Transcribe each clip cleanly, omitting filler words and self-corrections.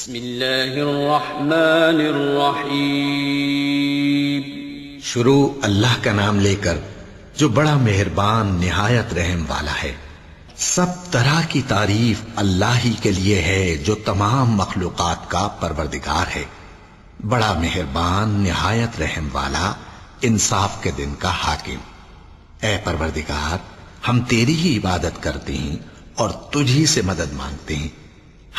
بسم اللہ الرحمن الرحیم۔ شروع اللہ کا نام لے کر جو بڑا مہربان نہایت رحم والا ہے۔ سب طرح کی تعریف اللہ ہی کے لیے ہے جو تمام مخلوقات کا پروردگار ہے، بڑا مہربان نہایت رحم والا، انصاف کے دن کا حاکم۔ اے پروردگار، ہم تیری ہی عبادت کرتے ہیں اور تجھی سے مدد مانگتے ہیں۔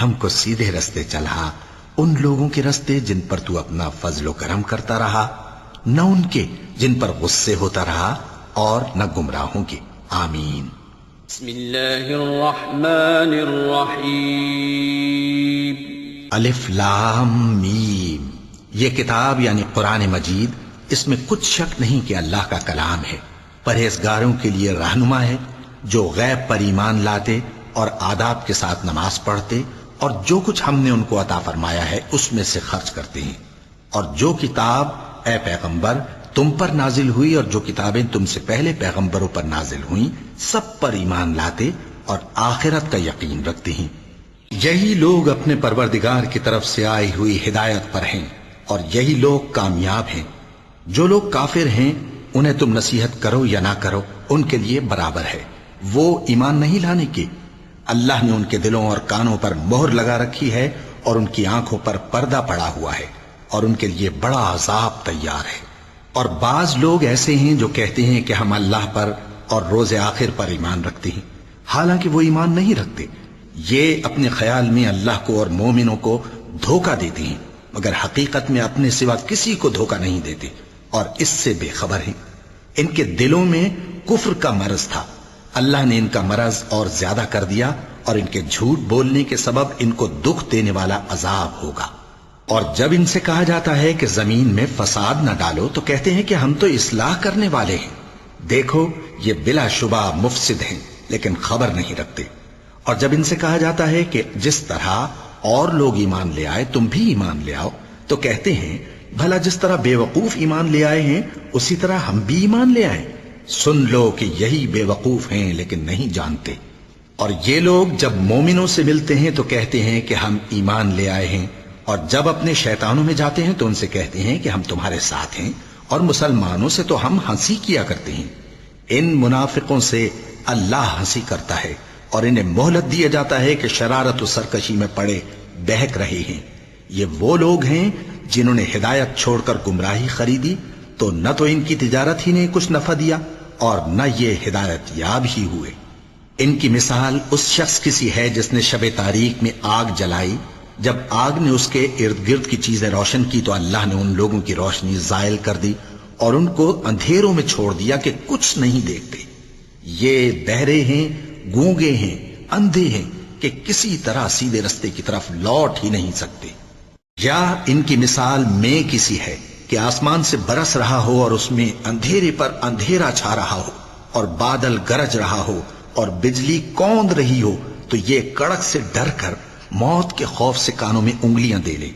ہم کو سیدھے رستے چلا، ان لوگوں کے رستے جن پر تو اپنا فضل و کرم کرتا رہا، نہ ان کے جن پر غصے ہوتا رہا، اور نہ گمراہوں کے۔ آمین۔ بسم اللہ الرحمن الرحیم۔ الف لام میم۔ یہ کتاب یعنی قرآن مجید، اس میں کچھ شک نہیں کہ اللہ کا کلام ہے، پرہیزگاروں کے لیے رہنما ہے، جو غیب پر ایمان لاتے اور آداب کے ساتھ نماز پڑھتے، اور جو کچھ ہم نے ان کو عطا فرمایا ہے اس میں سے خرچ کرتے ہیں، اور جو کتاب اے پیغمبر تم پر نازل ہوئی اور جو کتابیں تم سے پہلے پیغمبروں پر نازل ہوئیں، سب پر ایمان لاتے اور آخرت کا یقین رکھتے ہیں۔ یہی لوگ اپنے پروردگار کی طرف سے آئی ہوئی ہدایت پر ہیں، اور یہی لوگ کامیاب ہیں۔ جو لوگ کافر ہیں انہیں تم نصیحت کرو یا نہ کرو، ان کے لیے برابر ہے، وہ ایمان نہیں لانے کے۔ اللہ نے ان کے دلوں اور کانوں پر مہر لگا رکھی ہے، اور ان کی آنکھوں پر پردہ پڑا ہوا ہے، اور ان کے لیے بڑا عذاب تیار ہے۔ اور بعض لوگ ایسے ہیں جو کہتے ہیں کہ ہم اللہ پر اور روز آخر پر ایمان رکھتے ہیں، حالانکہ وہ ایمان نہیں رکھتے۔ یہ اپنے خیال میں اللہ کو اور مومنوں کو دھوکہ دیتے ہیں، مگر حقیقت میں اپنے سوا کسی کو دھوکہ نہیں دیتے، اور اس سے بے خبر ہیں۔ ان کے دلوں میں کفر کا مرض تھا، اللہ نے ان کا مرض اور زیادہ کر دیا، اور ان کے جھوٹ بولنے کے سبب ان کو دکھ دینے والا عذاب ہوگا۔ اور جب ان سے کہا جاتا ہے کہ زمین میں فساد نہ ڈالو تو کہتے ہیں کہ ہم تو اصلاح کرنے والے ہیں۔ دیکھو یہ بلا شبہ مفسد ہیں، لیکن خبر نہیں رکھتے۔ اور جب ان سے کہا جاتا ہے کہ جس طرح اور لوگ ایمان لے آئے تم بھی ایمان لے آؤ، تو کہتے ہیں بھلا جس طرح بے وقوف ایمان لے آئے ہیں اسی طرح ہم بھی ایمان لے آئیں۔ سن لو کہ یہی بے وقوف ہیں لیکن نہیں جانتے۔ اور یہ لوگ جب مومنوں سے ملتے ہیں تو کہتے ہیں کہ ہم ایمان لے آئے ہیں، اور جب اپنے شیطانوں میں جاتے ہیں تو ان سے کہتے ہیں کہ ہم تمہارے ساتھ ہیں، اور مسلمانوں سے تو ہم ہنسی کیا کرتے ہیں۔ ان منافقوں سے اللہ ہنسی کرتا ہے، اور انہیں مہلت دیا جاتا ہے کہ شرارت و سرکشی میں پڑے بہک رہے ہیں۔ یہ وہ لوگ ہیں جنہوں نے ہدایت چھوڑ کر گمراہی خریدی، تو نہ تو ان کی تجارت ہی نے کچھ نفع دیا، اور نہ یہ ہدایت یاب ہی ہوئے۔ ان کی مثال اس شخص کی سی ہے جس نے شب تاریک میں آگ جلائی، جب آگ نے اس کے ارد گرد کی چیزیں روشن کی تو اللہ نے ان لوگوں کی روشنی زائل کر دی اور ان کو اندھیروں میں چھوڑ دیا کہ کچھ نہیں دیکھتے۔ یہ بہرے ہیں، گونگے ہیں، اندھے ہیں کہ کسی طرح سیدھے رستے کی طرف لوٹ ہی نہیں سکتے۔ یا ان کی مثال میں کسی ہے کہ آسمان سے برس رہا ہو اور اس میں اندھیرے پر اندھیرا چھا رہا ہو، اور بادل گرج رہا ہو اور بجلی کوند رہی ہو، تو یہ کڑک سے ڈر کر موت کے خوف سے کانوں میں انگلیاں دے لے۔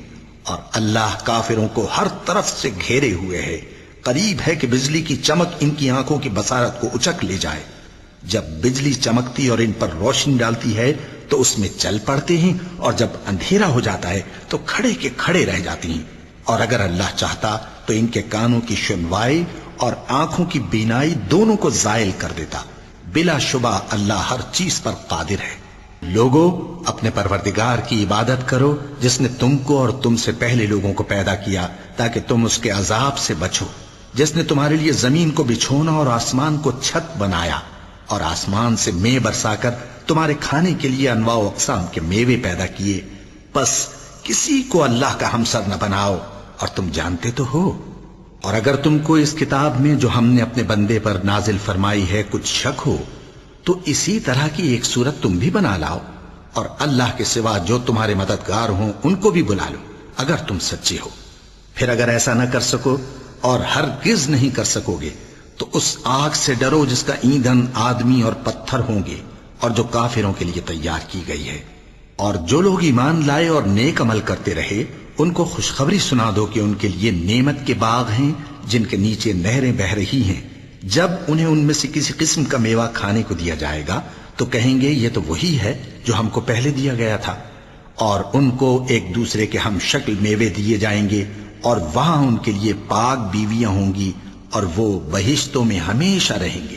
اور اللہ کافروں کو ہر طرف سے گھیرے ہوئے ہے، قریب ہے کہ بجلی کی چمک ان کی آنکھوں کی بصارت کو اچک لے جائے۔ جب بجلی چمکتی اور ان پر روشنی ڈالتی ہے تو اس میں چل پڑتے ہیں، اور جب اندھیرا ہو جاتا ہے تو کھڑے کے کھڑے رہ جاتی ہیں۔ اور اگر اللہ چاہتا تو ان کے کانوں کی سنوائی اور آنکھوں کی بینائی دونوں کو زائل کر دیتا۔ بلا شبہ اللہ ہر چیز پر قادر ہے۔ لوگوں، اپنے پروردگار کی عبادت کرو جس نے تم کو اور تم سے پہلے لوگوں کو پیدا کیا تاکہ تم اس کے عذاب سے بچو، جس نے تمہارے لیے زمین کو بچھونا اور آسمان کو چھت بنایا، اور آسمان سے مے برسا کر تمہارے کھانے کے لیے انواع و اقسام کے میوے پیدا کیے۔ پس کسی کو اللہ کا ہمسر نہ بناؤ، اور تم جانتے تو ہو۔ اور اگر تم کو اس کتاب میں جو ہم نے اپنے بندے پر نازل فرمائی ہے کچھ شک ہو تو اسی طرح کی ایک صورت تم بھی بنا لاؤ، اور اللہ کے سوا جو تمہارے مددگار ہوں ان کو بھی بلا لو اگر تم سچے ہو۔ پھر اگر ایسا نہ کر سکو اور ہرگز نہیں کر سکو گے تو اس آگ سے ڈرو جس کا ایندھن آدمی اور پتھر ہوں گے، اور جو کافروں کے لیے تیار کی گئی ہے۔ اور جو لوگ ایمان لائے اور نیک عمل کرتے رہے ان کو خوشخبری سنا دو کہ ان کے لیے نعمت کے باغ ہیں جن کے نیچے نہریں بہہ رہی ہیں۔ جب انہیں ان میں سے کسی قسم کا میوہ کھانے کو دیا جائے گا تو کہیں گے یہ تو وہی ہے جو ہم کو پہلے دیا گیا تھا، اور ان کو ایک دوسرے کے ہم شکل میوے دیے جائیں گے، اور وہاں ان کے لیے پاک بیویاں ہوں گی، اور وہ بہشتوں میں ہمیشہ رہیں گے۔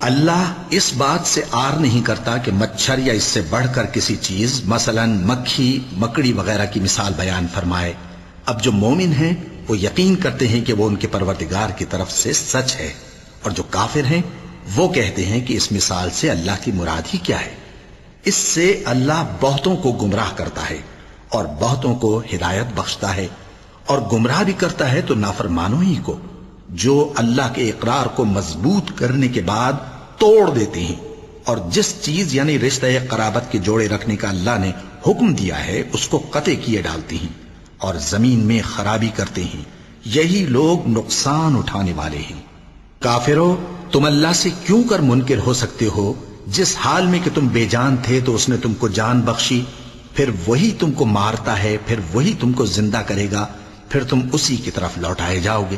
اللہ اس بات سے آر نہیں کرتا کہ مچھر یا اس سے بڑھ کر کسی چیز مثلا مکھی مکڑی وغیرہ کی مثال بیان فرمائے۔ اب جو مومن ہیں وہ یقین کرتے ہیں کہ وہ ان کے پروردگار کی طرف سے سچ ہے، اور جو کافر ہیں وہ کہتے ہیں کہ اس مثال سے اللہ کی مراد ہی کیا ہے۔ اس سے اللہ بہتوں کو گمراہ کرتا ہے اور بہتوں کو ہدایت بخشتا ہے، اور گمراہ بھی کرتا ہے تو نافرمانوں ہی کو، جو اللہ کے اقرار کو مضبوط کرنے کے بعد توڑ دیتے ہیں، اور جس چیز یعنی رشتہ قرابت کے جوڑے رکھنے کا اللہ نے حکم دیا ہے اس کو قطع کیے ڈالتے ہیں اور زمین میں خرابی کرتے ہیں۔ یہی لوگ نقصان اٹھانے والے ہیں۔ کافرو، تم اللہ سے کیوں کر منکر ہو سکتے ہو؟ جس حال میں کہ تم بے جان تھے تو اس نے تم کو جان بخشی، پھر وہی تم کو مارتا ہے، پھر وہی تم کو زندہ کرے گا، پھر تم اسی کی طرف لوٹائے جاؤ گے۔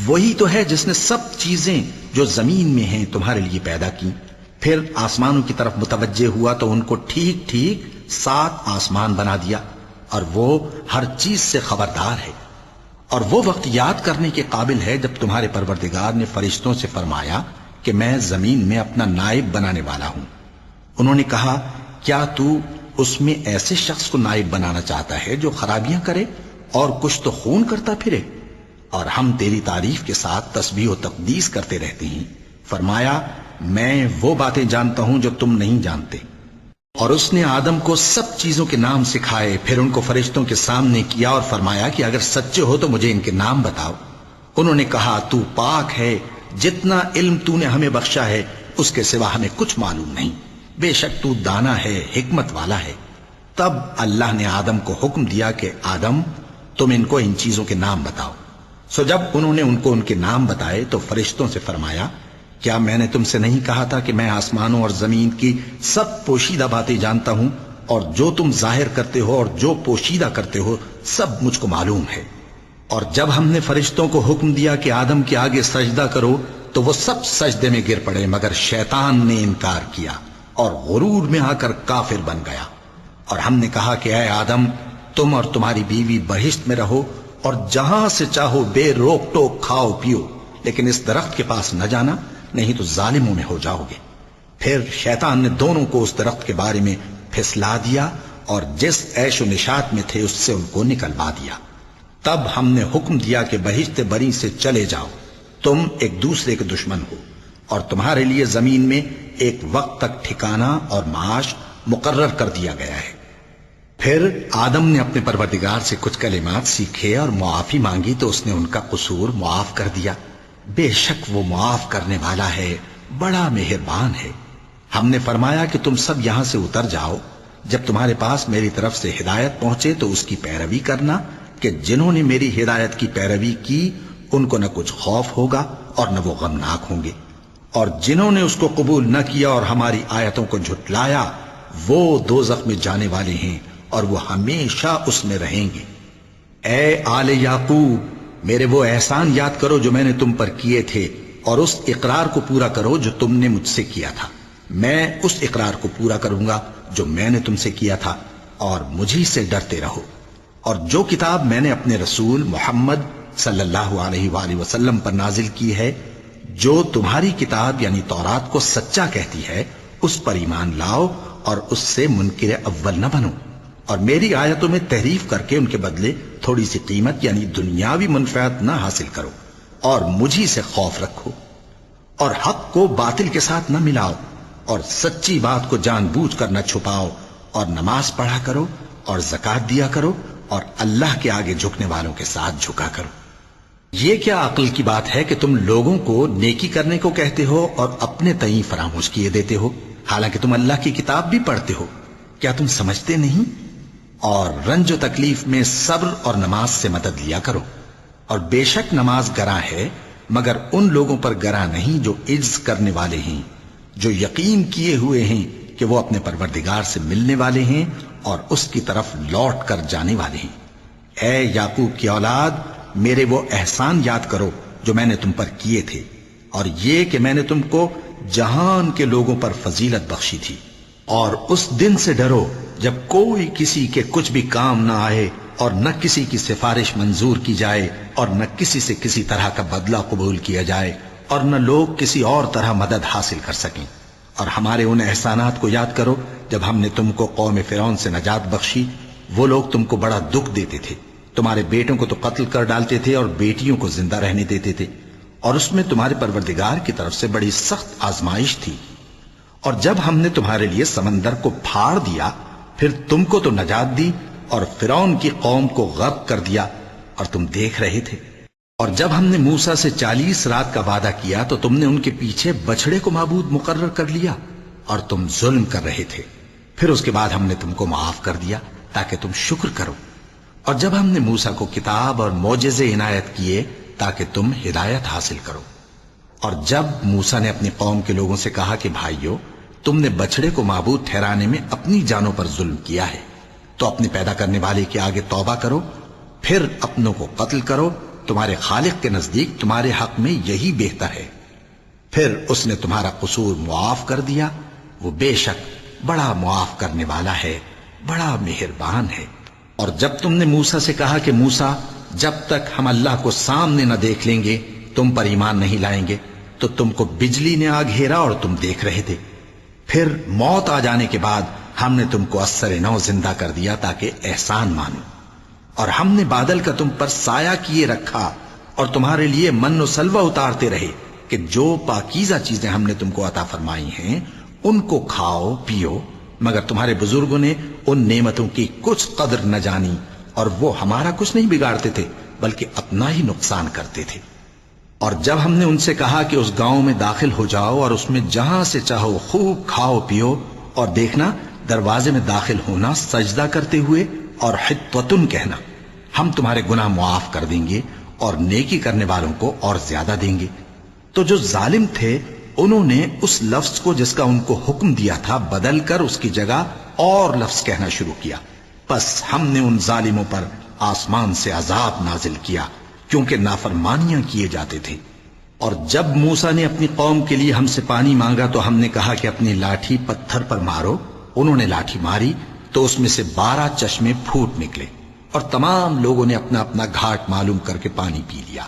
وہی تو ہے جس نے سب چیزیں جو زمین میں ہیں تمہارے لیے پیدا کی، پھر آسمانوں کی طرف متوجہ ہوا تو ان کو ٹھیک ٹھیک 7 آسمان بنا دیا، اور وہ ہر چیز سے خبردار ہے۔ اور وہ وقت یاد کرنے کے قابل ہے جب تمہارے پروردگار نے فرشتوں سے فرمایا کہ میں زمین میں اپنا نائب بنانے والا ہوں۔ انہوں نے کہا، کیا تو اس میں ایسے شخص کو نائب بنانا چاہتا ہے جو خرابیاں کرے اور کچھ تو خون کرتا پھرے؟ اور ہم تیری تعریف کے ساتھ تسبیح و تقدیس کرتے رہتے ہیں۔ فرمایا، میں وہ باتیں جانتا ہوں جو تم نہیں جانتے۔ اور اس نے آدم کو سب چیزوں کے نام سکھائے، پھر ان کو فرشتوں کے سامنے کیا اور فرمایا کہ اگر سچے ہو تو مجھے ان کے نام بتاؤ۔ انہوں نے کہا، تو پاک ہے، جتنا علم تو نے ہمیں بخشا ہے اس کے سوا ہمیں کچھ معلوم نہیں، بے شک تو دانا ہے، حکمت والا ہے۔ تب اللہ نے آدم کو حکم دیا کہ آدم، تم ان کو ان چیزوں کے نام بتاؤ۔ سو جب انہوں نے ان کو ان کے نام بتائے تو فرشتوں سے فرمایا، کیا میں نے تم سے نہیں کہا تھا کہ میں آسمانوں اور زمین کی سب پوشیدہ باتیں جانتا ہوں، اور جو تم ظاہر کرتے ہو اور جو پوشیدہ کرتے ہو سب مجھ کو معلوم ہے۔ اور جب ہم نے فرشتوں کو حکم دیا کہ آدم کے آگے سجدہ کرو تو وہ سب سجدے میں گر پڑے، مگر شیطان نے انکار کیا اور غرور میں آ کر کافر بن گیا۔ اور ہم نے کہا کہ اے آدم، تم اور تمہاری بیوی بہشت میں رہو اور جہاں سے چاہو بے روک ٹوک کھاؤ پیو، لیکن اس درخت کے پاس نہ جانا، نہیں تو ظالموں میں ہو جاؤ گے۔ پھر شیطان نے دونوں کو اس درخت کے بارے میں پھسلا دیا اور جس عیش و نشاط میں تھے اس سے ان کو نکلوا دیا۔ تب ہم نے حکم دیا کہ بہشت بری سے چلے جاؤ، تم ایک دوسرے کے دشمن ہو، اور تمہارے لیے زمین میں ایک وقت تک ٹھکانہ اور معاش مقرر کر دیا گیا ہے۔ پھر آدم نے اپنے پروردگار سے کچھ کلمات سیکھے اور معافی مانگی تو اس نے ان کا قصور معاف کر دیا۔ بے شک وہ معاف کرنے والا ہے، بڑا مہربان ہے۔ ہم نے فرمایا کہ تم سب یہاں سے اتر جاؤ، جب تمہارے پاس میری طرف سے ہدایت پہنچے تو اس کی پیروی کرنا، کہ جنہوں نے میری ہدایت کی پیروی کی ان کو نہ کچھ خوف ہوگا اور نہ وہ غمناک ہوں گے، اور جنہوں نے اس کو قبول نہ کیا اور ہماری آیتوں کو جھٹلایا وہ دوزخ میں جانے والے ہیں اور وہ ہمیشہ اس میں رہیں گے۔ اے آل یعقوب، میرے وہ احسان یاد کرو جو میں نے تم پر کیے تھے، اور اس اقرار کو پورا کرو جو تم نے مجھ سے کیا تھا۔ میں اس اقرار کو پورا کروں گا جو میں نے تم سے کیا تھا، اور مجھی سے ڈرتے رہو۔ اور جو کتاب میں نے اپنے رسول محمد صلی اللہ علیہ وآلہ وسلم پر نازل کی ہے، جو تمہاری کتاب یعنی تورات کو سچا کہتی ہے، اس پر ایمان لاؤ اور اس سے منکر اول نہ بنو، اور میری آیتوں میں تحریف کر کے ان کے بدلے تھوڑی سی قیمت یعنی دنیاوی منفعت نہ حاصل کرو، اور مجھی سے خوف رکھو، اور حق کو باطل کے ساتھ نہ ملاؤ، اور سچی بات کو جان بوجھ کر نہ چھپاؤ، اور نماز پڑھا کرو اور زکوٰۃ دیا کرو، اور اللہ کے آگے جھکنے والوں کے ساتھ جھکا کرو۔ یہ کیا عقل کی بات ہے کہ تم لوگوں کو نیکی کرنے کو کہتے ہو اور اپنے تئیں فراموش کیے دیتے ہو، حالانکہ تم اللہ کی کتاب بھی پڑھتے ہو؟ کیا تم سمجھتے نہیں؟ اور رنج و تکلیف میں صبر اور نماز سے مدد لیا کرو، اور بے شک نماز گراں ہے، مگر ان لوگوں پر گراں نہیں جو عجز کرنے والے ہیں، جو یقین کیے ہوئے ہیں کہ وہ اپنے پروردگار سے ملنے والے ہیں اور اس کی طرف لوٹ کر جانے والے ہیں۔ اے یعقوب کی اولاد، میرے وہ احسان یاد کرو جو میں نے تم پر کیے تھے، اور یہ کہ میں نے تم کو جہان کے لوگوں پر فضیلت بخشی تھی، اور اس دن سے ڈرو جب کوئی کسی کے کچھ بھی کام نہ آئے اور نہ کسی کی سفارش منظور کی جائے اور نہ کسی سے کسی طرح کا بدلہ قبول کیا جائے اور نہ لوگ کسی اور طرح مدد حاصل کر سکیں۔ اور ہمارے ان احسانات کو یاد کرو جب ہم نے تم کو قوم فرعون سے نجات بخشی۔ وہ لوگ تم کو بڑا دکھ دیتے تھے، تمہارے بیٹوں کو تو قتل کر ڈالتے تھے اور بیٹیوں کو زندہ رہنے دیتے تھے، اور اس میں تمہارے پروردگار کی طرف سے بڑی سخت آزمائش تھی۔ اور جب ہم نے تمہارے لیے سمندر کو پھاڑ دیا، پھر تم کو تو نجات دی اور فرعون کی قوم کو غرق کر دیا، اور تم دیکھ رہے تھے۔ اور جب ہم نے موسیٰ سے 40 رات کا وعدہ کیا تو تم نے ان کے پیچھے بچڑے کو معبود مقرر کر لیا اور تم ظلم کر رہے تھے۔ پھر اس کے بعد ہم نے تم کو معاف کر دیا تاکہ تم شکر کرو۔ اور جب ہم نے موسیٰ کو کتاب اور معجزے عنایت کیے تاکہ تم ہدایت حاصل کرو۔ اور جب موسیٰ نے اپنی قوم کے لوگوں سے کہا کہ بھائیو، تم نے بچڑے کو معبود ٹھہرانے میں اپنی جانوں پر ظلم کیا ہے، تو اپنے پیدا کرنے والے کے آگے توبہ کرو، پھر اپنوں کو قتل کرو، تمہارے خالق کے نزدیک تمہارے حق میں یہی بہتر ہے۔ پھر اس نے تمہارا قصور معاف کر دیا، وہ بے شک بڑا معاف کرنے والا ہے، بڑا مہربان ہے۔ اور جب تم نے موسیٰ سے کہا کہ موسیٰ، جب تک ہم اللہ کو سامنے نہ دیکھ لیں گے تم پر ایمان نہیں لائیں گے، تو تم کو بجلی نے آ گھیرا اور تم دیکھ رہے تھے۔ پھر موت آ جانے کے بعد ہم نے تم کو اثر نو زندہ کر دیا تاکہ احسان مانو۔ اور ہم نے بادل کا تم پر سایہ کیے رکھا اور تمہارے لیے من و سلوہ اتارتے رہے کہ جو پاکیزہ چیزیں ہم نے تم کو عطا فرمائی ہیں ان کو کھاؤ پیو، مگر تمہارے بزرگوں نے ان نعمتوں کی کچھ قدر نہ جانی اور وہ ہمارا کچھ نہیں بگاڑتے تھے بلکہ اپنا ہی نقصان کرتے تھے۔ اور جب ہم نے ان سے کہا کہ اس گاؤں میں داخل ہو جاؤ اور اس میں جہاں سے چاہو خوب کھاؤ پیو، اور دیکھنا دروازے میں داخل ہونا سجدہ کرتے ہوئے اور حطوتن کہنا، ہم تمہارے گناہ معاف کر دیں گے اور نیکی کرنے والوں کو اور زیادہ دیں گے۔ تو جو ظالم تھے انہوں نے اس لفظ کو جس کا ان کو حکم دیا تھا بدل کر اس کی جگہ اور لفظ کہنا شروع کیا، پس ہم نے ان ظالموں پر آسمان سے عذاب نازل کیا کیونکہ نافرمانیاں کیے جاتے تھے۔ اور جب موسیٰ نے اپنی قوم کے لیے ہم سے پانی مانگا تو ہم نے کہا کہ اپنی لاٹھی پتھر پر مارو۔ انہوں نے لاٹھی ماری تو اس میں سے 12 چشمے پھوٹ نکلے اور تمام لوگوں نے اپنا اپنا گھاٹ معلوم کر کے پانی پی لیا۔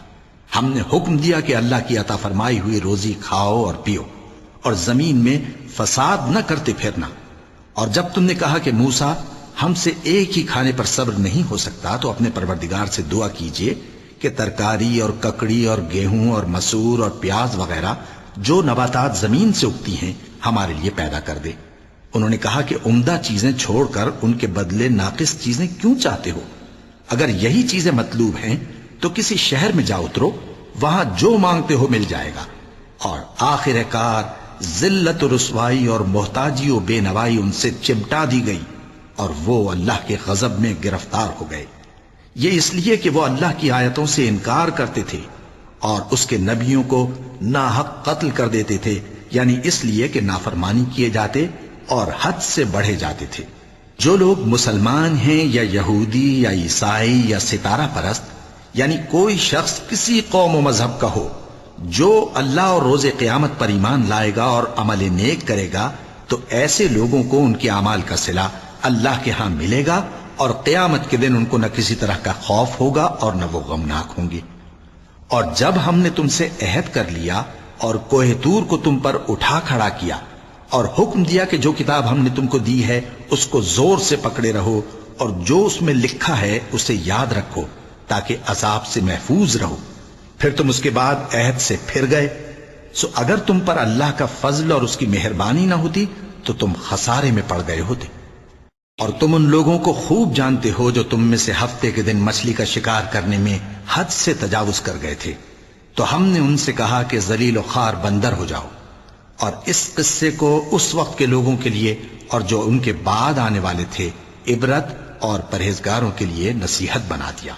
ہم نے حکم دیا کہ اللہ کی عطا فرمائی ہوئی روزی کھاؤ اور پیو اور زمین میں فساد نہ کرتے پھرنا۔ اور جب تم نے کہا کہ موسیٰ ہم سے ایک ہی کھانے پر صبر نہیں ہو سکتا تو اپنے پروردگار سے دعا کیجئے کہ ترکاری اور ککڑی اور گیہوں اور مسور اور پیاز وغیرہ جو نباتات زمین سے اگتی ہیں ہمارے لیے پیدا کر دے۔ انہوں نے کہا کہ عمدہ چیزیں چھوڑ کر ان کے بدلے ناقص چیزیں کیوں چاہتے ہو؟ اگر یہی چیزیں مطلوب ہیں تو کسی شہر میں جا اترو، وہاں جو مانگتے ہو مل جائے گا۔ اور آخر کار ذلت و رسوائی اور محتاجی و بے نوائی ان سے چمٹا دی گئی اور وہ اللہ کے غضب میں گرفتار ہو گئے۔ یہ اس لیے کہ وہ اللہ کی آیتوں سے انکار کرتے تھے اور اس کے نبیوں کو ناحق قتل کر دیتے تھے، یعنی اس لیے کہ نافرمانی کیے جاتے اور حد سے بڑھے جاتے تھے۔ جو لوگ مسلمان ہیں یا یہودی یا عیسائی یا ستارہ پرست، یعنی کوئی شخص کسی قوم و مذہب کا ہو، جو اللہ اور روز قیامت پر ایمان لائے گا اور عمل نیک کرے گا تو ایسے لوگوں کو ان کے اعمال کا صلہ اللہ کے ہاں ملے گا اور قیامت کے دن ان کو نہ کسی طرح کا خوف ہوگا اور نہ وہ غمناک ہوں گے۔ اور جب ہم نے تم سے عہد کر لیا اور کوہ طور کو تم پر اٹھا کھڑا کیا اور حکم دیا کہ جو کتاب ہم نے تم کو دی ہے اس کو زور سے پکڑے رہو اور جو اس میں لکھا ہے اسے یاد رکھو تاکہ عذاب سے محفوظ رہو، پھر تم اس کے بعد عہد سے پھر گئے، سو اگر تم پر اللہ کا فضل اور اس کی مہربانی نہ ہوتی تو تم خسارے میں پڑ گئے ہوتے۔ اور تم ان لوگوں کو خوب جانتے ہو جو تم میں سے ہفتے کے دن مچھلی کا شکار کرنے میں حد سے تجاوز کر گئے تھے، تو ہم نے ان سے کہا کہ ذلیل و خوار بندر ہو جاؤ، اور اس قصے کو اس وقت کے لوگوں کے لیے اور جو ان کے بعد آنے والے تھے عبرت اور پرہیزگاروں کے لیے نصیحت بنا دیا۔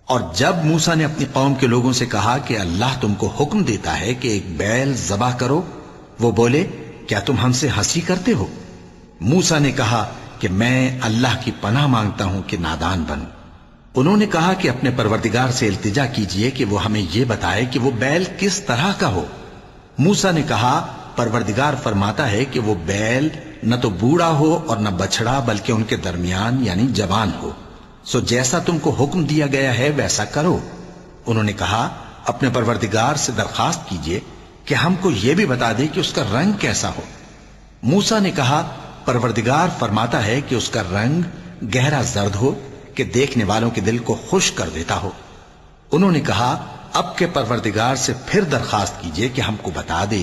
اور جب موسیٰ نے اپنی قوم کے لوگوں سے کہا کہ اللہ تم کو حکم دیتا ہے کہ ایک بیل ذبح کرو، وہ بولے کیا تم ہم سے ہنسی کرتے ہو؟ موسیٰ نے کہا کہ میں اللہ کی پناہ مانگتا ہوں کہ نادان بنوں۔ انہوں نے کہا کہ اپنے پروردگار سے التجا کیجئے کہ وہ ہمیں یہ بتائے کہ وہ بیل کس طرح کا ہو۔ موسیٰ نے کہا پروردگار فرماتا ہے کہ وہ بیل نہ تو بوڑھا ہو اور نہ بچڑا بلکہ ان کے درمیان یعنی جوان ہو، سو جیسا تم کو حکم دیا گیا ہے ویسا کرو۔ انہوں نے کہا اپنے پروردگار سے درخواست کیجئے کہ ہم کو یہ بھی بتا دے کہ اس کا رنگ کیسا ہو۔ موسیٰ نے کہا پروردگار فرماتا ہے کہ اس کا رنگ گہرا زرد ہو کہ دیکھنے والوں کے دل کو خوش کر دیتا ہو۔ انہوں نے کہا اب کے پروردگار سے پھر درخواست کیجئے کہ ہم کو بتا دے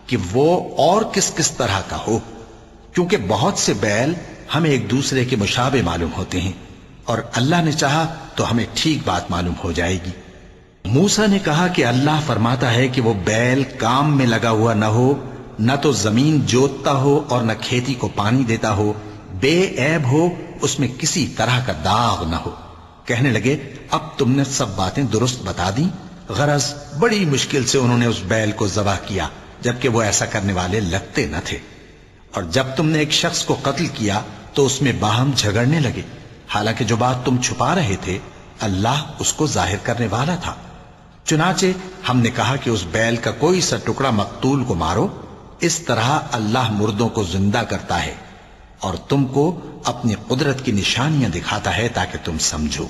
کہ وہ اور کس کس طرح کا ہو، کیونکہ بہت سے بیل ہمیں ایک دوسرے کے مشابہ معلوم ہوتے ہیں، اور اللہ نے چاہا تو ہمیں ٹھیک بات معلوم ہو جائے گی۔ موسیٰ نے کہا کہ اللہ فرماتا ہے کہ وہ بیل کام میں لگا ہوا نہ ہو، نہ تو زمین جوتتا ہو اور نہ کھیتی کو پانی دیتا ہو، بے عیب ہو، اس میں کسی طرح کا داغ نہ ہو۔ کہنے لگے اب تم نے سب باتیں درست بتا دیں۔ غرض بڑی مشکل سے انہوں نے اس بیل کو ذبح کیا، جبکہ وہ ایسا کرنے والے لگتے نہ تھے۔ اور جب تم نے ایک شخص کو قتل کیا تو اس میں باہم جھگڑنے لگے، حالانکہ جو بات تم چھپا رہے تھے اللہ اس کو ظاہر کرنے والا تھا۔ چنانچہ ہم نے کہا کہ اس بیل کا کوئی سا ٹکڑا مقتول کو مارو، اس طرح اللہ مردوں کو زندہ کرتا ہے اور تم کو اپنی قدرت کی نشانیاں دکھاتا ہے تاکہ تم سمجھو۔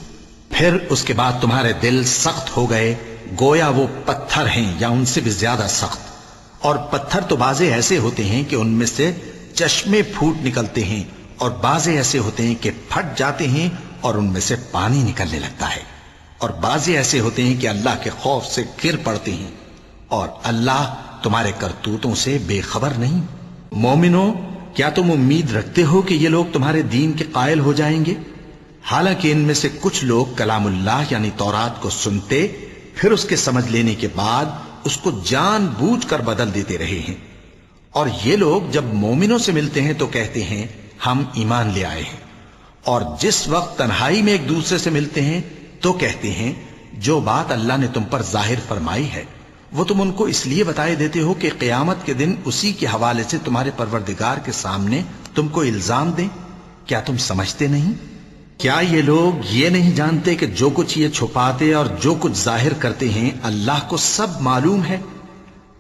پھر اس کے بعد تمہارے دل سخت ہو گئے گویا وہ پتھر ہیں یا ان سے بھی زیادہ سخت، اور پتھر تو بعضے ایسے ہوتے ہیں کہ ان میں سے چشمے پھوٹ نکلتے ہیں، اور بعضے ایسے ہوتے ہیں کہ پھٹ جاتے ہیں اور ان میں سے پانی نکلنے لگتا ہے، اور بعضے ایسے ہوتے ہیں کہ اللہ کے خوف سے گر پڑتے ہیں، اور اللہ تمہارے کرتوتوں سے بے خبر نہیں۔ مومنو، کیا تم امید رکھتے ہو کہ یہ لوگ تمہارے دین کے قائل ہو جائیں گے؟ حالانکہ ان میں سے کچھ لوگ کلام اللہ یعنی تورات کو سنتے پھر اس کے سمجھ لینے کے بعد اس کو جان بوجھ کر بدل دیتے رہے ہیں، اور یہ لوگ جب مومنوں سے ملتے ہیں تو کہتے ہیں ہم ایمان لے آئے ہیں، اور جس وقت تنہائی میں ایک دوسرے سے ملتے ہیں تو کہتے ہیں جو بات اللہ نے تم پر ظاہر فرمائی ہے وہ تم ان کو اس لیے بتائے دیتے ہو کہ قیامت کے دن اسی کے حوالے سے تمہارے پروردگار کے سامنے تم کو الزام دیں۔ کیا تم سمجھتے نہیں؟ کیا یہ لوگ یہ نہیں جانتے کہ جو کچھ یہ چھپاتے اور جو کچھ ظاہر کرتے ہیں اللہ کو سب معلوم ہے؟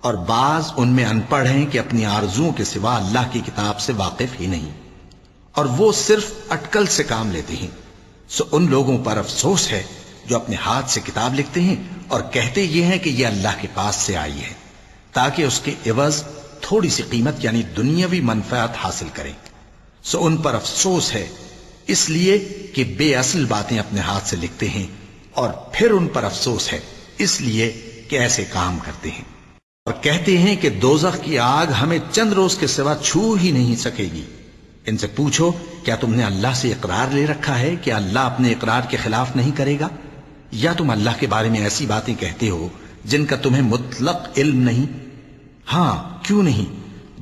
اور بعض ان میں ان پڑھ ہیں کہ اپنی آرزوؤں کے سوا اللہ کی کتاب سے واقف ہی نہیں، اور وہ صرف اٹکل سے کام لیتے ہیں۔ سو ان لوگوں پر افسوس ہے جو اپنے ہاتھ سے کتاب لکھتے ہیں اور کہتے یہ ہیں کہ یہ اللہ کے پاس سے آئی ہے تاکہ اس کے عوض تھوڑی سی قیمت یعنی دنیاوی منفعت حاصل کریں۔ سو ان پر افسوس ہے اس لیے کہ بے اصل باتیں اپنے ہاتھ سے لکھتے ہیں، اور پھر ان پر افسوس ہے اس لیے کہ ایسے کام کرتے ہیں، اور کہتے ہیں کہ دوزخ کی آگ ہمیں چند روز کے سوا چھو ہی نہیں سکے گی۔ ان سے پوچھو کیا تم نے اللہ سے اقرار لے رکھا ہے کہ اللہ اپنے اقرار کے خلاف نہیں کرے گا، یا تم اللہ کے بارے میں ایسی باتیں کہتے ہو جن کا تمہیں مطلق علم نہیں؟ ہاں کیوں نہیں،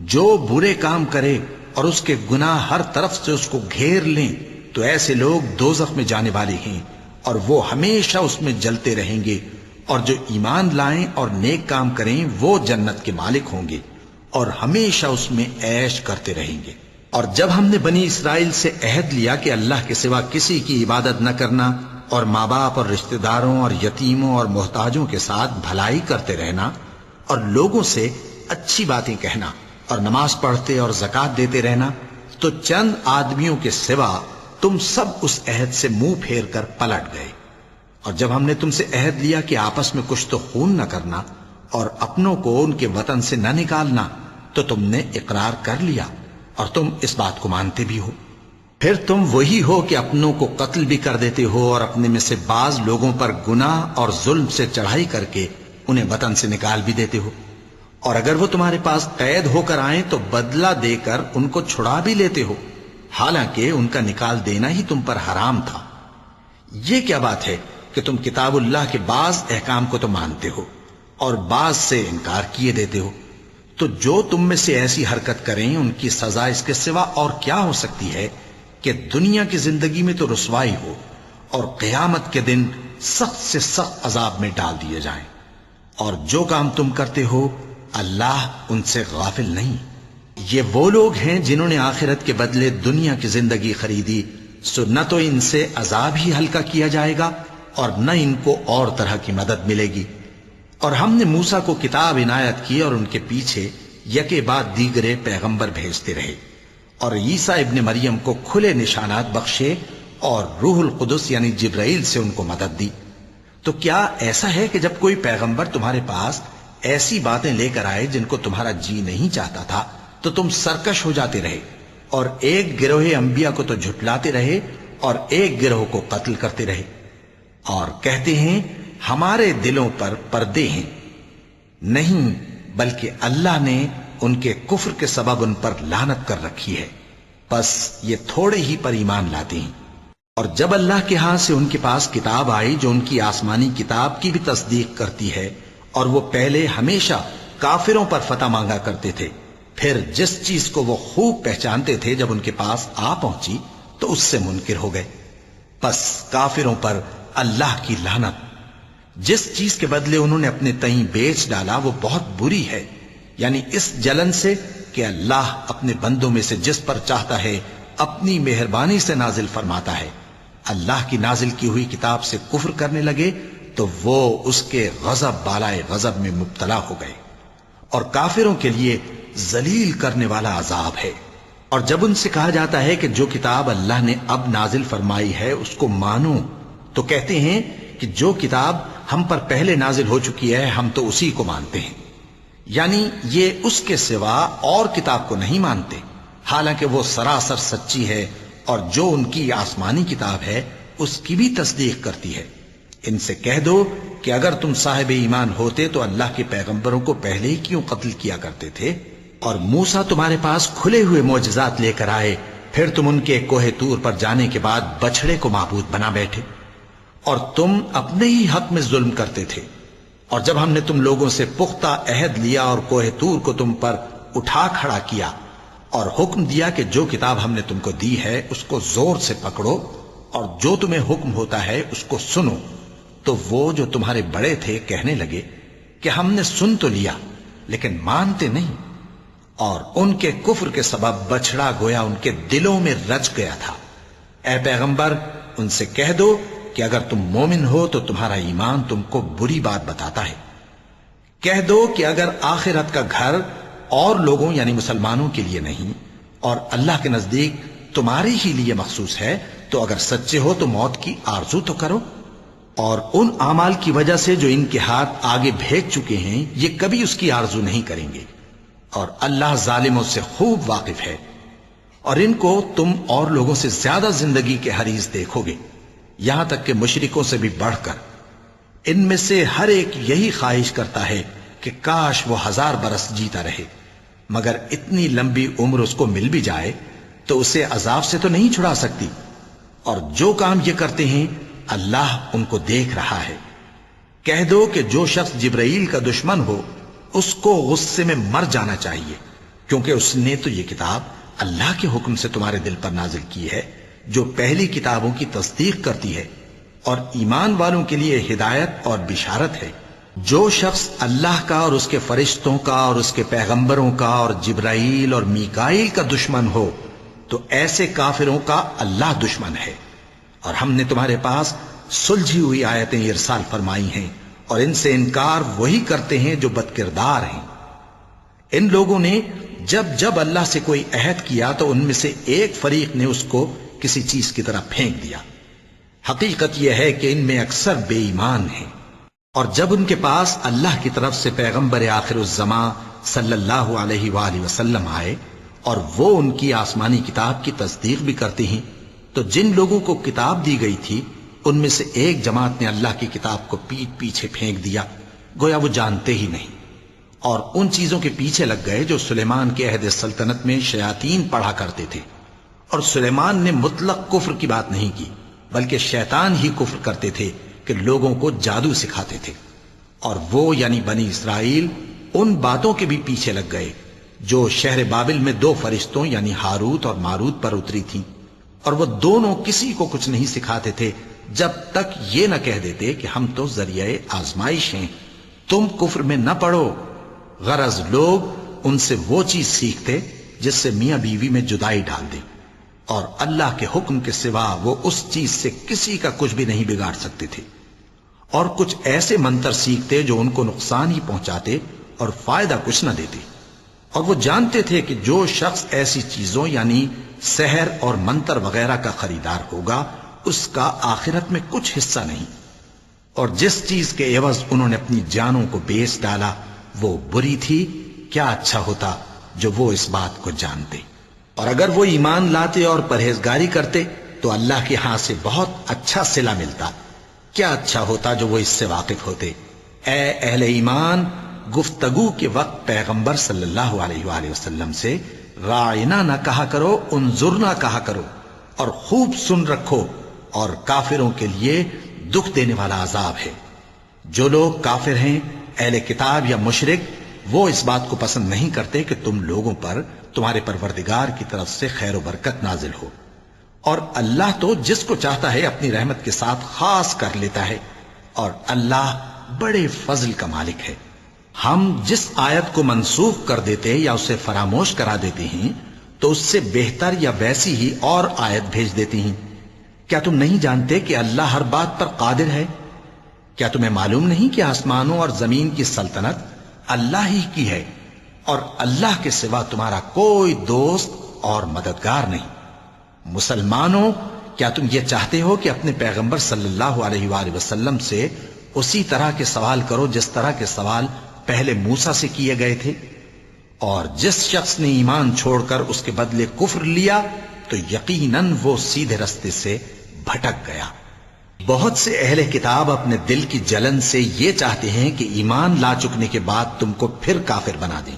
جو برے کام کرے اور اس کے گناہ ہر طرف سے اس کو گھیر لیں تو ایسے لوگ دوزخ میں جانے والے ہیں اور وہ ہمیشہ اس میں جلتے رہیں گے، اور جو ایمان لائیں اور نیک کام کریں وہ جنت کے مالک ہوں گے اور ہمیشہ اس میں عیش کرتے رہیں گے۔ اور جب ہم نے بنی اسرائیل سے عہد لیا کہ اللہ کے سوا کسی کی عبادت نہ کرنا اور ماں باپ اور رشتہ داروں اور یتیموں اور محتاجوں کے ساتھ بھلائی کرتے رہنا اور لوگوں سے اچھی باتیں کہنا اور نماز پڑھتے اور زکوٰۃ دیتے رہنا، تو چند آدمیوں کے سوا تم سب اس عہد سے منہ پھیر کر پلٹ گئے۔ اور جب ہم نے تم سے عہد لیا کہ آپس میں کچھ تو خون نہ کرنا اور اپنوں کو ان کے وطن سے نہ نکالنا، تو تم نے اقرار کر لیا اور تم اس بات کو مانتے بھی ہو۔ پھر تم وہی ہو کہ اپنوں کو قتل بھی کر دیتے ہو اور اپنے میں سے بعض لوگوں پر گناہ اور ظلم سے چڑھائی کر کے انہیں وطن سے نکال بھی دیتے ہو، اور اگر وہ تمہارے پاس قید ہو کر آئیں تو بدلہ دے کر ان کو چھڑا بھی لیتے ہو، حالانکہ ان کا نکال دینا ہی تم پر حرام تھا۔ یہ کیا بات ہے کہ تم کتاب اللہ کے بعض احکام کو تو مانتے ہو اور بعض سے انکار کیے دیتے ہو؟ تو جو تم میں سے ایسی حرکت کریں ان کی سزا اس کے سوا اور کیا ہو سکتی ہے کہ دنیا کی زندگی میں تو رسوائی ہو اور قیامت کے دن سخت سے سخت عذاب میں ڈال دیے جائیں۔ اور جو کام تم کرتے ہو اللہ ان سے غافل نہیں۔ یہ وہ لوگ ہیں جنہوں نے آخرت کے بدلے دنیا کی زندگی خریدی، سو نہ تو ان سے عذاب ہی ہلکا کیا جائے گا اور نہ ان کو اور طرح کی مدد ملے گی۔ اور ہم نے موسیٰ کو کتاب عنایت کی اور ان کے پیچھے یکے بعد دیگرے پیغمبر بھیجتے رہے، اور عیسیٰ ابن مریم کو کھلے نشانات بخشے اور روح القدس یعنی جبرائیل سے ان کو مدد دی۔ تو کیا ایسا ہے کہ جب کوئی پیغمبر تمہارے پاس ایسی باتیں لے کر آئے جن کو تمہارا جی نہیں چاہتا تھا تو تم سرکش ہو جاتے رہے، اور ایک گروہ انبیاء کو تو جھٹلاتے رہے اور ایک گروہ کو قتل کرتے رہے، اور کہتے ہیں ہمارے دلوں پر پردے ہیں؟ نہیں، بلکہ اللہ نے ان کے کفر کے سبب ان پر لعنت کر رکھی ہے، بس یہ تھوڑے ہی پر ایمان لاتے ہیں۔ اور جب اللہ کے ہاں سے ان کے پاس کتاب آئی جو ان کی آسمانی کتاب کی بھی تصدیق کرتی ہے، اور وہ پہلے ہمیشہ کافروں پر فتح مانگا کرتے تھے، پھر جس چیز کو وہ خوب پہچانتے تھے جب ان کے پاس آ پہنچی تو اس سے منکر ہو گئے، بس کافروں پر اللہ کی لعنت۔ جس چیز کے بدلے انہوں نے اپنے تئیں بیچ ڈالا وہ بہت بری ہے، یعنی اس جلن سے کہ اللہ اپنے بندوں میں سے جس پر چاہتا ہے اپنی مہربانی سے نازل فرماتا ہے۔ اللہ کی نازل کی ہوئی کتاب سے کفر کرنے لگے تو وہ اس کے غضب بالائے غضب میں مبتلا ہو گئے، اور کافروں کے لیے ذلیل کرنے والا عذاب ہے۔ اور جب ان سے کہا جاتا ہے کہ جو کتاب اللہ نے اب نازل فرمائی ہے اس کو مانو، تو کہتے ہیں کہ جو کتاب ہم پر پہلے نازل ہو چکی ہے ہم تو اسی کو مانتے ہیں، یعنی یہ اس کے سوا اور کتاب کو نہیں مانتے، حالانکہ وہ سراسر سچی ہے، اور جو ان کی آسمانی کتاب ہے اس کی بھی تصدیق کرتی ہے۔ ان سے کہہ دو کہ اگر تم صاحب ایمان ہوتے تو اللہ کے پیغمبروں کو پہلے ہی کیوں قتل کیا کرتے تھے؟ اور موسیٰ تمہارے پاس کھلے ہوئے معجزات لے کر آئے، پھر تم ان کے کوہ طور پر جانے کے بعد بچڑے کو معبود بنا بیٹھے، اور تم اپنے ہی حق میں ظلم کرتے تھے۔ اور جب ہم نے تم لوگوں سے پختہ عہد لیا اور کوہ طور کو تم پر اٹھا کھڑا کیا اور حکم دیا کہ جو کتاب ہم نے تم کو دی ہے اس کو زور سے پکڑو اور جو تمہیں حکم ہوتا ہے اس کو سنو، تو وہ جو تمہارے بڑے تھے کہنے لگے کہ ہم نے سن تو لیا لیکن مانتے نہیں، اور ان کے کفر کے سبب بچڑا گویا ان کے دلوں میں رچ گیا تھا۔ اے پیغمبر ان سے کہہ دو کہ اگر تم مومن ہو تو تمہارا ایمان تم کو بری بات بتاتا ہے۔ کہہ دو کہ اگر آخرت کا گھر اور لوگوں یعنی مسلمانوں کے لیے نہیں اور اللہ کے نزدیک تمہارے ہی لیے مخصوص ہے تو اگر سچے ہو تو موت کی آرزو تو کرو، اور ان اعمال کی وجہ سے جو ان کے ہاتھ آگے بھیج چکے ہیں یہ کبھی اس کی آرزو نہیں کریں گے، اور اللہ ظالموں سے خوب واقف ہے۔ اور ان کو تم اور لوگوں سے زیادہ زندگی کے حریص دیکھو گے، یہاں تک کہ مشرکوں سے بھی بڑھ کر۔ ان میں سے ہر ایک یہی خواہش کرتا ہے کہ کاش وہ 1000 برس جیتا رہے، مگر اتنی لمبی عمر اس کو مل بھی جائے تو اسے عذاب سے تو نہیں چھڑا سکتی، اور جو کام یہ کرتے ہیں اللہ ان کو دیکھ رہا ہے۔ کہہ دو کہ جو شخص جبرائیل کا دشمن ہو اس کو غصے میں مر جانا چاہیے، کیونکہ اس نے تو یہ کتاب اللہ کے حکم سے تمہارے دل پر نازل کی ہے جو پہلی کتابوں کی تصدیق کرتی ہے اور ایمان والوں کے لیے ہدایت اور بشارت ہے۔ جو شخص اللہ کا اور اس کے فرشتوں کا اور اس کے پیغمبروں کا اور جبرائیل اور میکائیل کا دشمن ہو تو ایسے کافروں کا اللہ دشمن ہے۔ اور ہم نے تمہارے پاس سلجھی ہوئی آیتیں ارسال فرمائی ہیں، اور ان سے انکار وہی کرتے ہیں جو بدکردار ہیں۔ ان لوگوں نے جب اللہ سے کوئی عہد کیا تو ان میں سے ایک فریق نے اس کو کسی چیز کی طرح پھینک دیا۔ حقیقت یہ ہے کہ ان میں اکثر بے ایمان ہیں۔ اور جب ان کے پاس اللہ کی طرف سے پیغمبر آخر الزماں صلی اللہ علیہ وآلہ وسلم آئے اور وہ ان کی آسمانی کتاب کی تصدیق بھی کرتے ہیں، تو جن لوگوں کو کتاب دی گئی تھی ان میں سے ایک جماعت نے اللہ کی کتاب کو پیٹ پیچھے پھینک دیا، گویا وہ جانتے ہی نہیں، اور ان چیزوں کے پیچھے لگ گئے جو سلیمان کے عہد سلطنت میں شیاطین پڑھا کرتے تھے۔ اور سلیمان نے مطلق کفر کی بات نہیں کی، بلکہ شیطان ہی کفر کرتے تھے کہ لوگوں کو جادو سکھاتے تھے، اور وہ یعنی بنی اسرائیل ان باتوں کے بھی پیچھے لگ گئے جو شہر بابل میں 2 فرشتوں یعنی ہاروت اور ماروت پر اتری تھیں، اور وہ دونوں کسی کو کچھ نہیں سکھاتے تھے جب تک یہ نہ کہہ دیتے کہ ہم تو ذریعہ آزمائش ہیں، تم کفر میں نہ پڑو۔ غرض لوگ ان سے وہ چیز سیکھتے جس سے میاں بیوی میں جدائی ڈال دے، اور اللہ کے حکم کے سوا وہ اس چیز سے کسی کا کچھ بھی نہیں بگاڑ سکتے تھے، اور کچھ ایسے منتر سیکھتے جو ان کو نقصان ہی پہنچاتے اور فائدہ کچھ نہ دیتے۔ اور وہ جانتے تھے کہ جو شخص ایسی چیزوں یعنی سحر اور منتر وغیرہ کا خریدار ہوگا اس کا آخرت میں کچھ حصہ نہیں، اور جس چیز کے عوض انہوں نے اپنی جانوں کو بیچ ڈالا وہ بری تھی۔ کیا اچھا ہوتا جو وہ اس بات کو جانتے، اور اگر وہ ایمان لاتے اور پرہیزگاری کرتے تو اللہ کے ہاں سے بہت اچھا صلہ ملتا۔ کیا اچھا ہوتا جو وہ اس سے واقف ہوتے۔ اے اہل ایمان، گفتگو کے وقت پیغمبر صلی اللہ علیہ وآلہ وسلم سے راعنا نہ کہا کرو، انظرنا کہا کرو، اور خوب سن رکھو، اور کافروں کے لیے دکھ دینے والا عذاب ہے۔ جو لوگ کافر ہیں، اہل کتاب یا مشرک، وہ اس بات کو پسند نہیں کرتے کہ تم لوگوں پر تمہارے پروردگار کی طرف سے خیر و برکت نازل ہو، اور اللہ تو جس کو چاہتا ہے اپنی رحمت کے ساتھ خاص کر لیتا ہے، اور اللہ بڑے فضل کا مالک ہے۔ ہم جس آیت کو منسوخ کر دیتے یا اسے فراموش کرا دیتے ہیں تو اس سے بہتر یا ویسی ہی اور آیت بھیج دیتی ہیں۔ کیا تم نہیں جانتے کہ اللہ ہر بات پر قادر ہے؟ کیا تمہیں معلوم نہیں کہ آسمانوں اور زمین کی سلطنت اللہ ہی کی ہے، اور اللہ کے سوا تمہارا کوئی دوست اور مددگار نہیں؟ مسلمانوں، کیا تم یہ چاہتے ہو کہ اپنے پیغمبر صلی اللہ علیہ وآلہ وسلم سے اسی طرح کے سوال کرو جس طرح کے سوال پہلے موسیٰ سے کیے گئے تھے؟ اور جس شخص نے ایمان چھوڑ کر اس کے بدلے کفر لیا تو یقیناً وہ سیدھے رستے سے بھٹک گیا۔ بہت سے اہل کتاب اپنے دل کی جلن سے یہ چاہتے ہیں کہ ایمان لا چکنے کے بعد تم کو پھر کافر بنا دیں،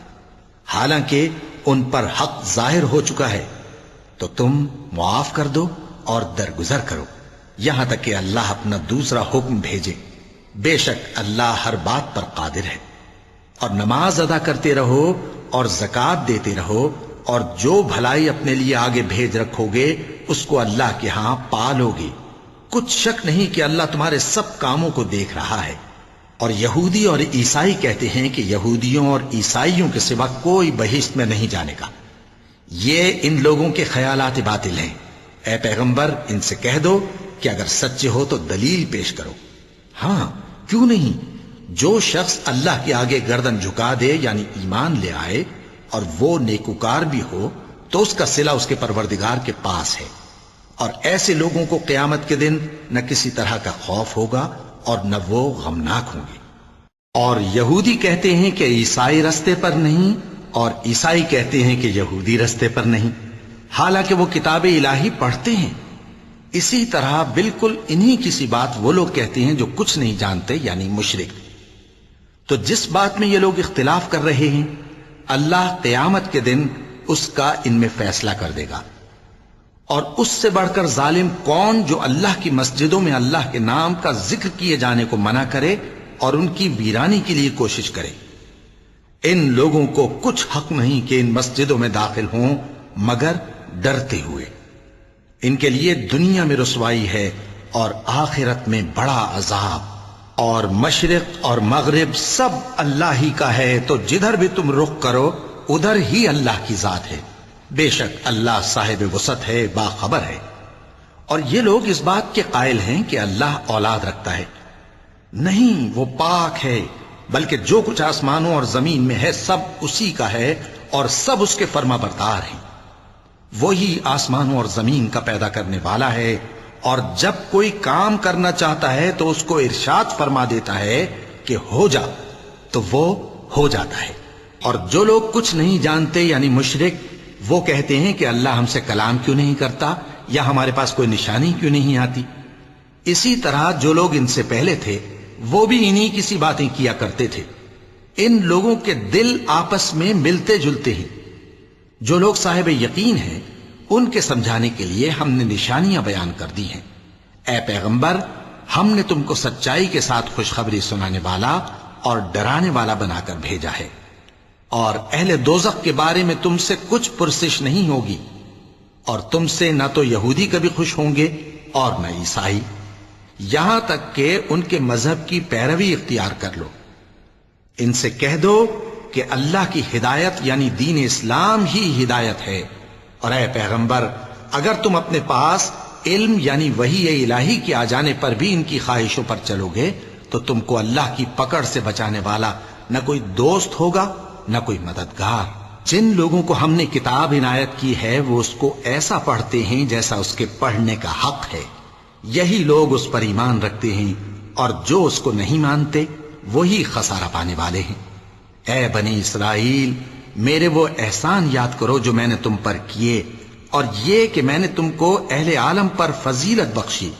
حالانکہ ان پر حق ظاہر ہو چکا ہے۔ تو تم معاف کر دو اور درگزر کرو یہاں تک کہ اللہ اپنا دوسرا حکم بھیجے۔ بے شک اللہ ہر بات پر قادر ہے۔ اور نماز ادا کرتے رہو اور زکوٰۃ دیتے رہو، اور جو بھلائی اپنے لیے آگے بھیج رکھو گے اس کو اللہ کے ہاں پالو گے۔ کچھ شک نہیں کہ اللہ تمہارے سب کاموں کو دیکھ رہا ہے۔ اور یہودی اور عیسائی کہتے ہیں کہ یہودیوں اور عیسائیوں کے سوا کوئی بہشت میں نہیں جانے گا۔ یہ ان لوگوں کے خیالات باطل ہیں۔ اے پیغمبر، ان سے کہہ دو کہ اگر سچے ہو تو دلیل پیش کرو۔ ہاں، کیوں نہیں؟ جو شخص اللہ کے آگے گردن جھکا دے یعنی ایمان لے آئے اور وہ نیکوکار بھی ہو تو اس کا صلہ اس کے پروردگار کے پاس ہے، اور ایسے لوگوں کو قیامت کے دن نہ کسی طرح کا خوف ہوگا اور نہ وہ غمناک ہوں گے۔ اور یہودی کہتے ہیں کہ عیسائی رستے پر نہیں، اور عیسائی کہتے ہیں کہ یہودی رستے پر نہیں، حالانکہ وہ کتاب الہی پڑھتے ہیں۔ اسی طرح بالکل انہی کسی بات وہ لوگ کہتے ہیں جو کچھ نہیں جانتے یعنی مشرک۔ تو جس بات میں یہ لوگ اختلاف کر رہے ہیں اللہ قیامت کے دن اس کا ان میں فیصلہ کر دے گا۔ اور اس سے بڑھ کر ظالم کون جو اللہ کی مسجدوں میں اللہ کے نام کا ذکر کیے جانے کو منع کرے اور ان کی ویرانی کے لیے کوشش کرے۔ ان لوگوں کو کچھ حق نہیں کہ ان مسجدوں میں داخل ہوں مگر ڈرتے ہوئے۔ ان کے لیے دنیا میں رسوائی ہے اور آخرت میں بڑا عذاب۔ اور مشرق اور مغرب سب اللہ ہی کا ہے، تو جدھر بھی تم رخ کرو ادھر ہی اللہ کی ذات ہے۔ بے شک اللہ صاحب وسعت ہے، باخبر ہے۔ اور یہ لوگ اس بات کے قائل ہیں کہ اللہ اولاد رکھتا ہے۔ نہیں، وہ پاک ہے، بلکہ جو کچھ آسمانوں اور زمین میں ہے سب اسی کا ہے، اور سب اس کے فرما بردار ہیں۔ وہی آسمانوں اور زمین کا پیدا کرنے والا ہے، اور جب کوئی کام کرنا چاہتا ہے تو اس کو ارشاد فرما دیتا ہے کہ ہو جا، تو وہ ہو جاتا ہے۔ اور جو لوگ کچھ نہیں جانتے یعنی مشرک، وہ کہتے ہیں کہ اللہ ہم سے کلام کیوں نہیں کرتا، یا ہمارے پاس کوئی نشانی کیوں نہیں آتی۔ اسی طرح جو لوگ ان سے پہلے تھے وہ بھی انہی کسی باتیں کیا کرتے تھے۔ ان لوگوں کے دل آپس میں ملتے جلتے ہیں۔ جو لوگ صاحب یقین ہیں ان کے سمجھانے کے لیے ہم نے نشانیاں بیان کر دی ہیں۔ اے پیغمبر، ہم نے تم کو سچائی کے ساتھ خوشخبری سنانے والا اور ڈرانے والا بنا کر بھیجا ہے، اور اہل دوزخ کے بارے میں تم سے کچھ پرسش نہیں ہوگی، اور تم سے نہ تو یہودی کبھی خوش ہوں گے اور نہ عیسائی، یہاں تک کہ ان کے مذہب کی پیروی اختیار کر لو۔ ان سے کہہ دو کہ اللہ کی ہدایت یعنی دین اسلام ہی ہدایت ہے، اور اے پیغمبر اگر تم اپنے پاس علم یعنی وحی الہی کے آ جانے پر بھی ان کی خواہشوں پر چلو گے تو تم کو اللہ کی پکڑ سے بچانے والا نہ کوئی دوست ہوگا نہ کوئی مددگار۔ جن لوگوں کو ہم نے کتاب عنایت کی ہے وہ اس کو ایسا پڑھتے ہیں جیسا اس کے پڑھنے کا حق ہے، یہی لوگ اس پر ایمان رکھتے ہیں، اور جو اس کو نہیں مانتے وہی خسارہ پانے والے ہیں۔ اے بنی اسرائیل، میرے وہ احسان یاد کرو جو میں نے تم پر کیے، اور یہ کہ میں نے تم کو اہل عالم پر فضیلت بخشی،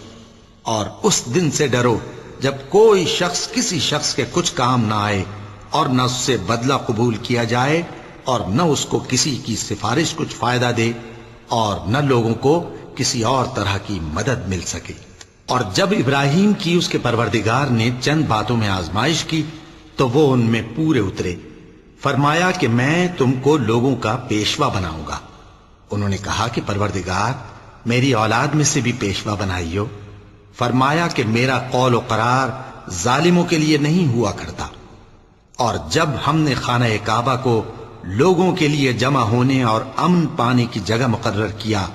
اور اس دن سے ڈرو جب کوئی شخص کسی شخص کے کچھ کام نہ آئے، اور نہ اس سے بدلہ قبول کیا جائے، اور نہ اس کو کسی کی سفارش کچھ فائدہ دے، اور نہ لوگوں کو کسی اور طرح کی مدد مل سکے۔ اور جب ابراہیم کی اس کے پروردگار نے چند باتوں میں آزمائش کی تو وہ ان میں پورے اترے۔ فرمایا کہ میں تم کو لوگوں کا پیشوا بناؤں گا۔ انہوں نے کہا کہ پروردگار، میری اولاد میں سے بھی پیشوا بنائیو۔ فرمایا کہ میرا قول و قرار ظالموں کے لیے نہیں ہوا کرتا۔ اور جب ہم نے خانہ کعبہ کو لوگوں کے لیے جمع ہونے اور امن پانے کی جگہ مقرر کیا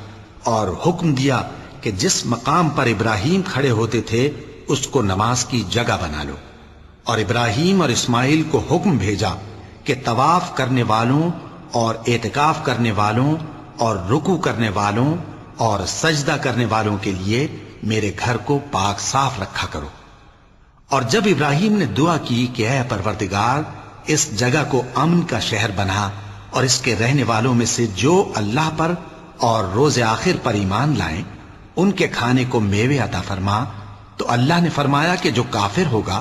اور حکم دیا کہ جس مقام پر ابراہیم کھڑے ہوتے تھے اس کو نماز کی جگہ بنا لو، اور ابراہیم اور اسماعیل کو حکم بھیجا کہ طواف کرنے والوں اور اعتکاف کرنے والوں اور رکوع کرنے والوں اور سجدہ کرنے والوں کے لیے میرے گھر کو پاک صاف رکھا کرو۔ اور جب ابراہیم نے دعا کی کہ اے پروردگار، اس جگہ کو امن کا شہر بنا، اور اس کے رہنے والوں میں سے جو اللہ پر اور روز آخر پر ایمان لائیں ان کے کھانے کو میوے عطا فرما، تو اللہ نے فرمایا کہ جو کافر ہوگا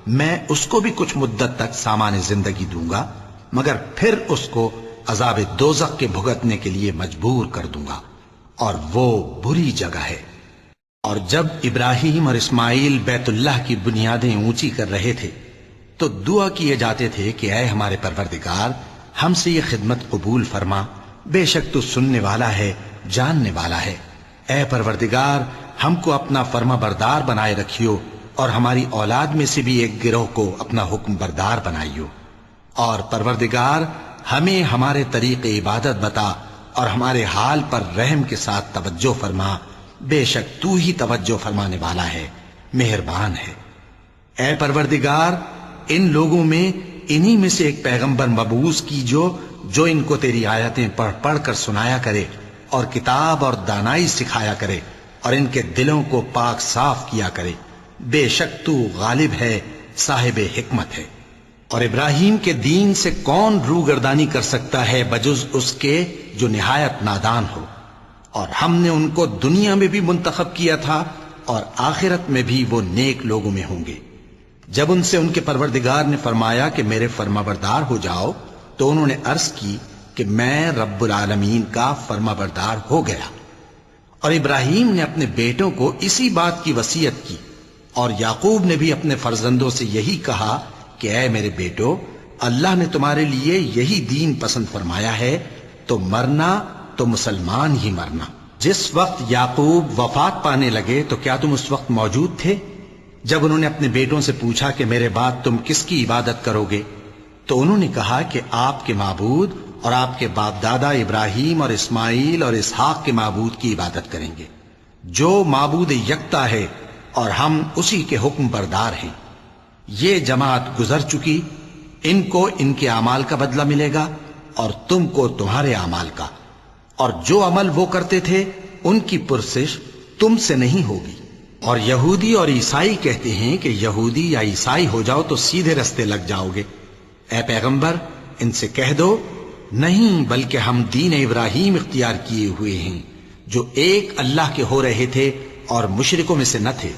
میں اس کو بھی کچھ مدت تک سامان زندگی دوں گا، مگر پھر اس کو عذاب دوزخ کے بھگتنے کے لیے مجبور کر دوں گا، اور وہ بری جگہ ہے۔ اور جب ابراہیم اور اسماعیل بیت اللہ کی بنیادیں اونچی کر رہے تھے تو دعا کیے جاتے تھے کہ اے ہمارے پروردگار، ہم سے یہ خدمت قبول فرما، بے شک تو سننے والا ہے، جاننے والا ہے۔ اے پروردگار، ہم کو اپنا فرما بردار بنائے رکھیو، اور ہماری اولاد میں سے بھی ایک گروہ کو اپنا حکم بردار بنائیو، اور پروردگار ہمیں ہمارے طریق عبادت بتا، اور ہمارے حال پر رحم کے ساتھ توجہ فرما، بے شک تو ہی توجہ فرمانے والا ہے، مہربان ہے۔ اے پروردگار، ان لوگوں میں انہی میں سے ایک پیغمبر مبعوث کی جو ان کو تیری آیتیں پڑھ پڑھ کر سنایا کرے، اور کتاب اور دانائی سکھایا کرے، اور ان کے دلوں کو پاک صاف کیا کرے، بے شک تو غالب ہے، صاحب حکمت ہے۔ اور ابراہیم کے دین سے کون روگردانی کر سکتا ہے بجز اس کے جو نہایت نادان ہو؟ اور ہم نے ان کو دنیا میں بھی منتخب کیا تھا، اور آخرت میں بھی وہ نیک لوگوں میں ہوں گے۔ جب ان سے ان کے پروردگار نے فرمایا کہ میرے فرما بردار ہو جاؤ، تو انہوں نے عرض کی کہ میں رب العالمین کا فرما بردار ہو گیا۔ اور ابراہیم نے اپنے بیٹوں کو اسی بات کی وصیت کی، اور یعقوب نے بھی اپنے فرزندوں سے یہی کہا کہ اے میرے بیٹو، اللہ نے تمہارے لیے یہی دین پسند فرمایا ہے، تو مرنا تو مسلمان ہی مرنا۔ جس وقت یعقوب وفات پانے لگے تو کیا تم اس وقت موجود تھے جب انہوں نے اپنے بیٹوں سے پوچھا کہ میرے بعد تم کس کی عبادت کرو گے؟ تو انہوں نے کہا کہ آپ کے معبود اور آپ کے باپ دادا ابراہیم اور اسماعیل اور اسحاق کے معبود کی عبادت کریں گے، جو معبود یکتا ہے، اور ہم اسی کے حکم بردار ہیں۔ یہ جماعت گزر چکی، ان کو ان کے اعمال کا بدلہ ملے گا، اور تم کو تمہارے اعمال کا، اور جو عمل وہ کرتے تھے ان کی پرسش تم سے نہیں ہوگی۔ اور یہودی اور عیسائی کہتے ہیں کہ یہودی یا عیسائی ہو جاؤ تو سیدھے رستے لگ جاؤ گے۔ اے پیغمبر، ان سے کہہ دو نہیں، بلکہ ہم دین ابراہیم اختیار کیے ہوئے ہیں، جو ایک اللہ کے ہو رہے تھے اور مشرکوں میں سے نہ تھے۔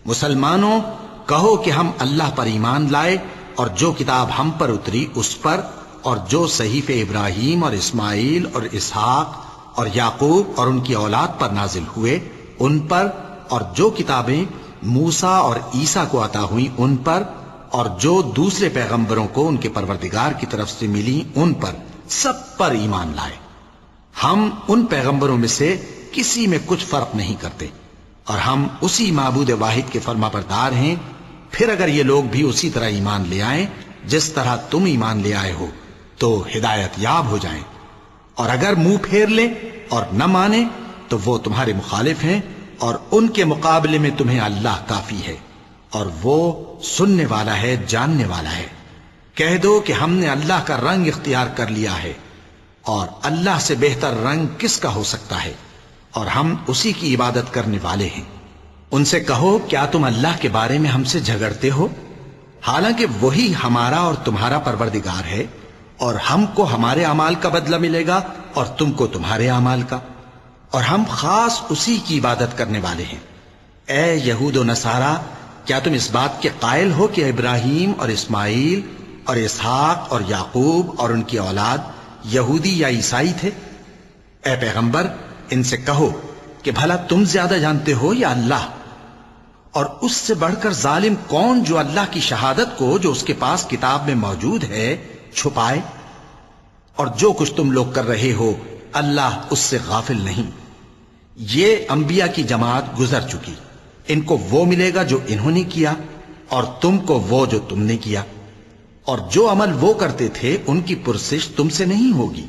مسلمانوں، کہو کہ ہم اللہ پر ایمان لائے، اور جو کتاب ہم پر اتری اس پر، اور جو صحیفے ابراہیم اور اسماعیل اور اسحاق اور یعقوب اور ان کی اولاد پر نازل ہوئے ان پر، اور جو کتابیں موسیٰ اور عیسیٰ کو عطا ہوئیں ان پر، اور جو دوسرے پیغمبروں کو ان کے پروردگار کی طرف سے ملی ان پر، سب پر ایمان لائے۔ ہم ان پیغمبروں میں سے کسی میں کچھ فرق نہیں کرتے، اور ہم اسی معبود واحد کے فرما بردار ہیں۔ پھر اگر یہ لوگ بھی اسی طرح ایمان لے آئیں جس طرح تم ایمان لے آئے ہو تو ہدایت یاب ہو جائیں، اور اگر منہ پھیر لیں اور نہ مانیں تو وہ تمہارے مخالف ہیں، اور ان کے مقابلے میں تمہیں اللہ کافی ہے، اور وہ سننے والا ہے، جاننے والا ہے۔ کہہ دو کہ ہم نے اللہ کا رنگ اختیار کر لیا ہے، اور اللہ سے بہتر رنگ کس کا ہو سکتا ہے، اور ہم اسی کی عبادت کرنے والے ہیں۔ ان سے کہو کیا تم اللہ کے بارے میں ہم سے جھگڑتے ہو، حالانکہ وہی ہمارا اور تمہارا پروردگار ہے، اور ہم کو ہمارے اعمال کا بدلہ ملے گا اور تم کو تمہارے اعمال کا، اور ہم خاص اسی کی عبادت کرنے والے ہیں۔ اے یہود و نصارا، کیا تم اس بات کے قائل ہو کہ ابراہیم اور اسماعیل اور اسحاق اور یعقوب اور ان کی اولاد یہودی یا عیسائی تھے؟ اے پیغمبر، ان سے کہو کہ بھلا تم زیادہ جانتے ہو یا اللہ؟ اور اس سے بڑھ کر ظالم کون جو اللہ کی شہادت کو جو اس کے پاس کتاب میں موجود ہے چھپائے؟ اور جو کچھ تم لوگ کر رہے ہو اللہ اس سے غافل نہیں۔ یہ انبیاء کی جماعت گزر چکی، ان کو وہ ملے گا جو انہوں نے کیا، اور تم کو وہ جو تم نے کیا، اور جو عمل وہ کرتے تھے ان کی پرسش تم سے نہیں ہوگی۔